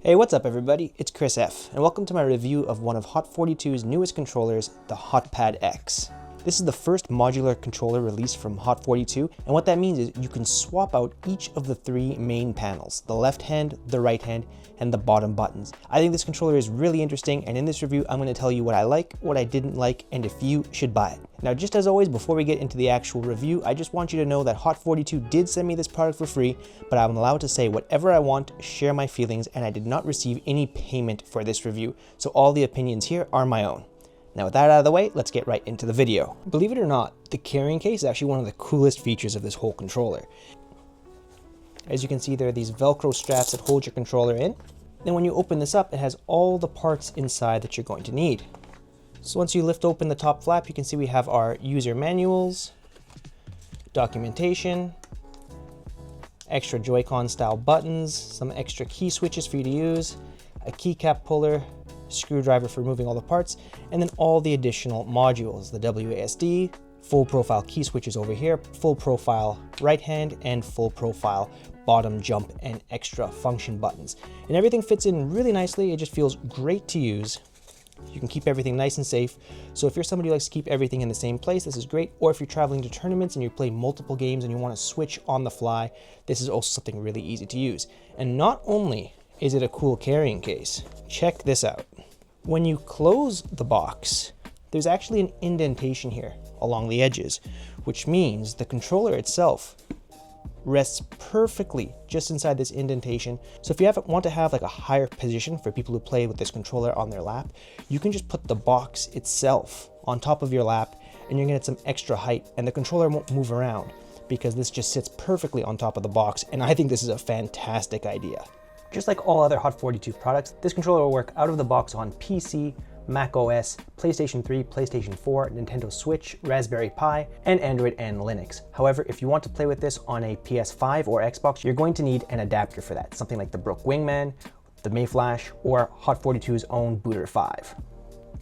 Hey, what's up everybody? It's Chris F, and welcome to my review of one of Hot42's newest controllers, the HotPad X. This is the first modular controller released from Hot42, and what that means is you can swap out each of the three main panels, the left hand, the right hand, and the bottom buttons. I think this controller is really interesting, and in this review I'm going to tell you what I like, what I didn't like, and if you should buy it. Now, just as always, before we get into the actual review, I just want you to know that Hot42 did send me this product for free, but I'm allowed to say whatever I want, share my feelings, and I did not receive any payment for this review, so all the opinions here are my own. Now with that out of the way, let's get right into the video. Believe it or not, the carrying case is actually one of the coolest features of this whole controller. As you can see, there are these Velcro straps that hold your controller in. Then when you open this up, it has all the parts inside that you're going to need. So once you lift open the top flap, you can see we have our user manuals, documentation, extra Joy-Con style buttons, some extra key switches for you to use, a keycap puller, screwdriver for removing all the parts, and then all the additional modules, the WASD, full profile key switches over here, full profile right hand, and full profile bottom jump and extra function buttons. And everything fits in really nicely. It just feels great to use. You can keep everything nice and safe. So if you're somebody who likes to keep everything in the same place, this is great. Or if you're traveling to tournaments and you play multiple games and you want to switch on the fly, this is also something really easy to use. And not only is it a cool carrying case, check this out. When you close the box, there's actually an indentation here along the edges, which means the controller itself rests perfectly just inside this indentation. So if you want to have like a higher position for people who play with this controller on their lap, you can just put the box itself on top of your lap and you're gonna get some extra height, and the controller won't move around because this just sits perfectly on top of the box. And I think this is a fantastic idea. Just like all other Hot42 products, this controller will work out of the box on PC, Mac OS, PlayStation 3, PlayStation 4, Nintendo Switch, Raspberry Pi, and Android and Linux. However, if you want to play with this on a PS5 or Xbox, you're going to need an adapter for that, something like the Brook Wingman, the Mayflash, or Hot42's own Booter 5.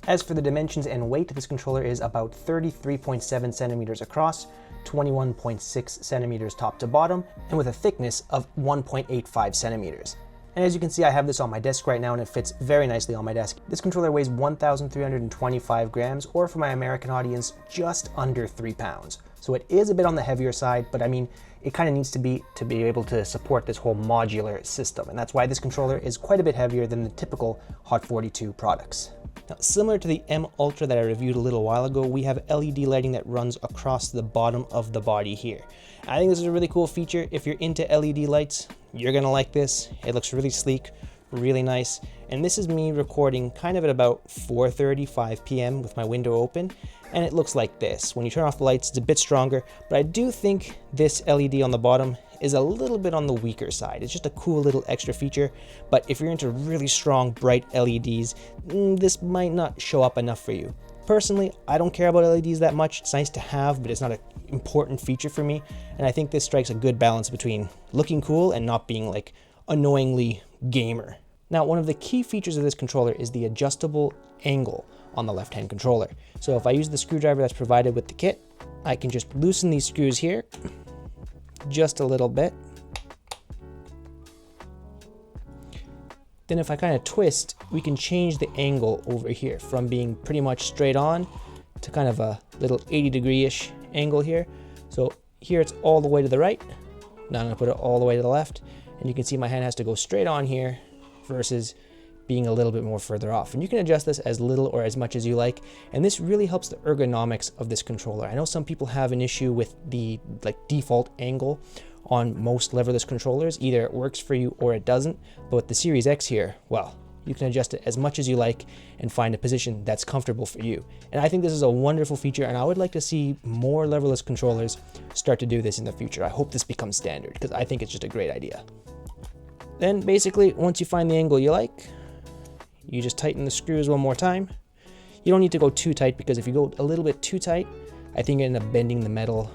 As for the dimensions and weight, this controller is about 33.7 centimeters across, 21.6 centimeters top to bottom, and with a thickness of 1.85 centimeters. And as you can see, I have this on my desk right now and it fits very nicely on my desk. This controller weighs 1,325 grams, or for my American audience, just under 3 pounds. So it is a bit on the heavier side, but I mean, it kind of needs to be able to support this whole modular system. And that's why this controller is quite a bit heavier than the typical Hot42 products. Now, similar to the M Ultra that I reviewed a little while ago, we have LED lighting that runs across the bottom of the body here. I think this is a really cool feature. If you're into LED lights, you're gonna like this. It looks really sleek, really nice. And this is me recording kind of at about 4:35 p.m. with my window open, and it looks like this. When you turn off the lights, it's a bit stronger, but I do think this LED on the bottom is a little bit on the weaker side. It's just a cool little extra feature, but if you're into really strong, bright LEDs, this might not show up enough for you. Personally, I don't care about LEDs that much. It's nice to have, but it's not an important feature for me, and I think this strikes a good balance between looking cool and not being like annoyingly gamer. Now, one of the key features of this controller is the adjustable angle on the left-hand controller. So if I use the screwdriver that's provided with the kit, I can just loosen these screws here just a little bit. Then if I kind of twist, we can change the angle over here from being pretty much straight on to kind of a little 80-degree-ish angle here. So here it's all the way to the right. Now I'm gonna put it all the way to the left, and you can see my hand has to go straight on here versus being a little bit more further off. And you can adjust this as little or as much as you like, and this really helps the ergonomics of this controller. I know some people have an issue with the default angle on most leverless controllers. Either it works for you or it doesn't, but with the Series X here, well, you can adjust it as much as you like and find a position that's comfortable for you. And I think this is a wonderful feature, and I would like to see more leverless controllers start to do this in the future. I hope this becomes standard because I think it's just a great idea. Then basically, once you find the angle you like, you just tighten the screws one more time. You don't need to go too tight, because if you go a little bit too tight, I think you end up bending the metal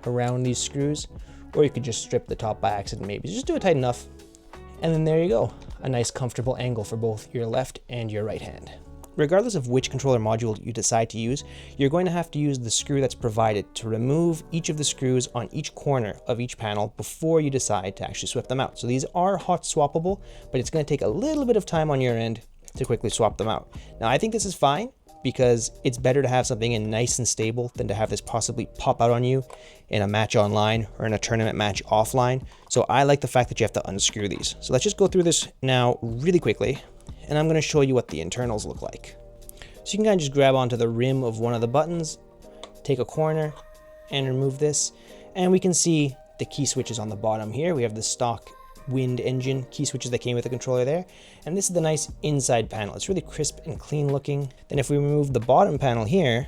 around these screws, or you could just strip the top by accident maybe. Just do it tight enough, and then there you go. A nice comfortable angle for both your left and your right hand. regardless of which controller module you decide to use, you're going to have to use the screw that's provided to remove each of the screws on each corner of each panel before you decide to actually swap them out. So these are hot swappable, but it's going to take a little bit of time on your end to quickly swap them out. Now, I think this is fine because it's better to have something in nice and stable than to have this possibly pop out on you in a match online or in a tournament match offline. So I like the fact that you have to unscrew these. So let's just go through this now really quickly, and I'm going to show you what the internals look like. So you can kind of just grab onto the rim of one of the buttons, take a corner, and remove this. And we can see the key switches on the bottom here. We have the stock wind engine key switches that came with the controller there. And this is the nice inside panel. It's really crisp and clean looking. Then if we remove the bottom panel here,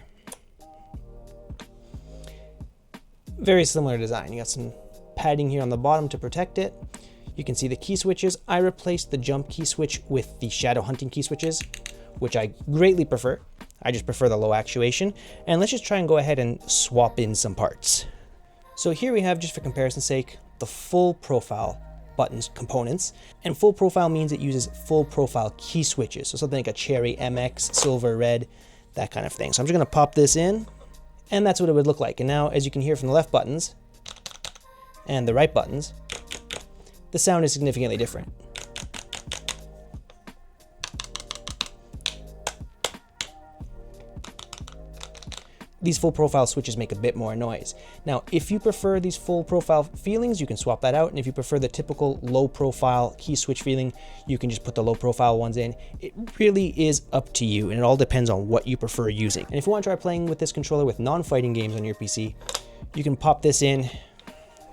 very similar design. You got some padding here on the bottom to protect it. You can see the key switches. I replaced the jump key switch with the shadow hunting key switches, which I greatly prefer. I just prefer the low actuation. And let's just try and go ahead and swap in some parts. So here we have, just for comparison's sake, the full profile buttons components, and full profile means it uses full profile key switches, so something like a cherry, MX, silver, red, that kind of thing. So I'm just going to pop this in, and that's what it would look like. And now, as you can hear from the left buttons and the right buttons, the sound is significantly different. These full profile switches make a bit more noise. Now, if you prefer these full profile feelings, you can swap that out. And if you prefer the typical low profile key switch feeling, you can just put the low profile ones in. It really is up to you, and it all depends on what you prefer using. And if you want to try playing with this controller with non-fighting games on your PC, you can pop this in.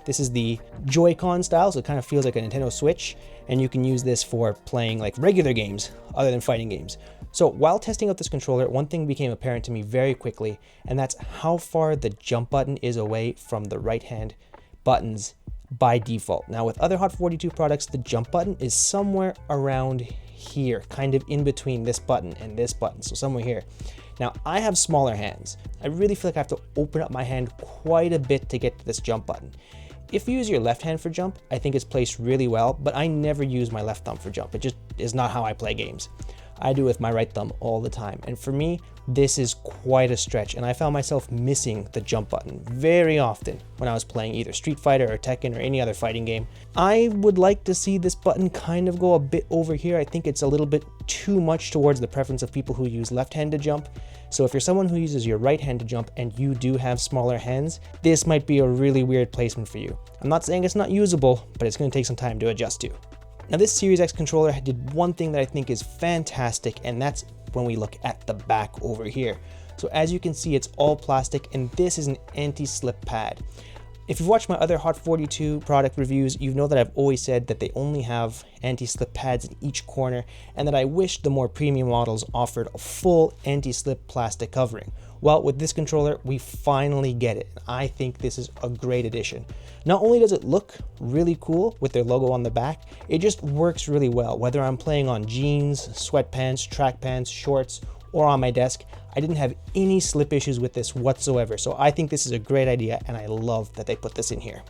This is the Joy-Con style, so it kind of feels like a Nintendo Switch, and you can use this for playing like regular games other than fighting games. So while testing out this controller, one thing became apparent to me very quickly, and that's how far the jump button is away from the right hand buttons by default. Now with other Hot 42 products, the jump button is somewhere around here, kind of in between this button and this button, so somewhere here. Now I have smaller hands. I really feel like I have to open up my hand quite a bit to get to this jump button. If you use your left hand for jump, I think it's placed really well, but I never use my left thumb for jump. It just is not how I play games. I do it with my right thumb all the time. And for me, this is quite a stretch. And I found myself missing the jump button very often when I was playing either Street Fighter or Tekken or any other fighting game. I would like to see this button kind of go a bit over here. I think it's a little bit too much towards the preference of people who use left hand to jump. So if you're someone who uses your right hand to jump and you do have smaller hands, this might be a really weird placement for you. I'm not saying it's not usable, but it's going to take some time to adjust to. Now this Series X controller did one thing that I think is fantastic, and that's when we look at the back over here. So as you can see, it's all plastic, and this is an anti-slip pad. If you've watched my other Hot 42 product reviews, you know that I've always said that they only have anti-slip pads in each corner, and that I wish the more premium models offered a full anti-slip plastic covering. Well, with this controller, we finally get it. I think this is a great addition. Not only does it look really cool with their logo on the back, it just works really well. Whether I'm playing on jeans, sweatpants, track pants, shorts, or on my desk, I didn't have any slip issues with this whatsoever. So I think this is a great idea, and I love that they put this in here.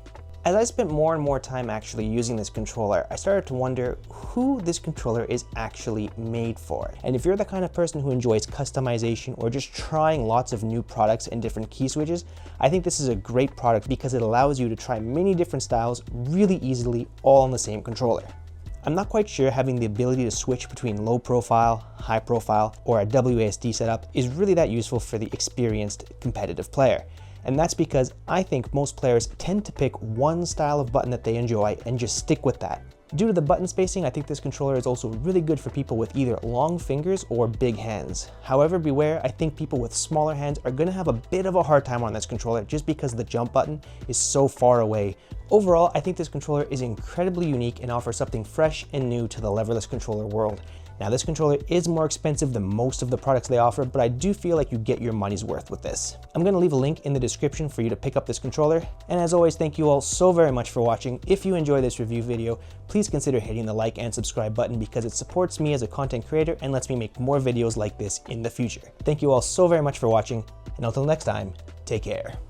As I spent more and more time actually using this controller, I started to wonder who this controller is actually made for. And if you're the kind of person who enjoys customization or just trying lots of new products and different key switches, I think this is a great product because it allows you to try many different styles really easily, all on the same controller. I'm not quite sure having the ability to switch between low profile, high profile, or a WASD setup is really that useful for the experienced competitive player. And that's because I think most players tend to pick one style of button that they enjoy and just stick with that. Due to the button spacing, I think this controller is also really good for people with either long fingers or big hands. However, beware, I think people with smaller hands are going to have a bit of a hard time on this controller just because the jump button is so far away. Overall, I think this controller is incredibly unique and offers something fresh and new to the leverless controller world. Now this controller is more expensive than most of the products they offer, but I do feel like you get your money's worth with this. I'm going to leave a link in the description for you to pick up this controller. And as always, thank you all so very much for watching. If you enjoy this review video, please consider hitting the like and subscribe button because it supports me as a content creator and lets me make more videos like this in the future. Thank you all so very much for watching, and until next time, take care.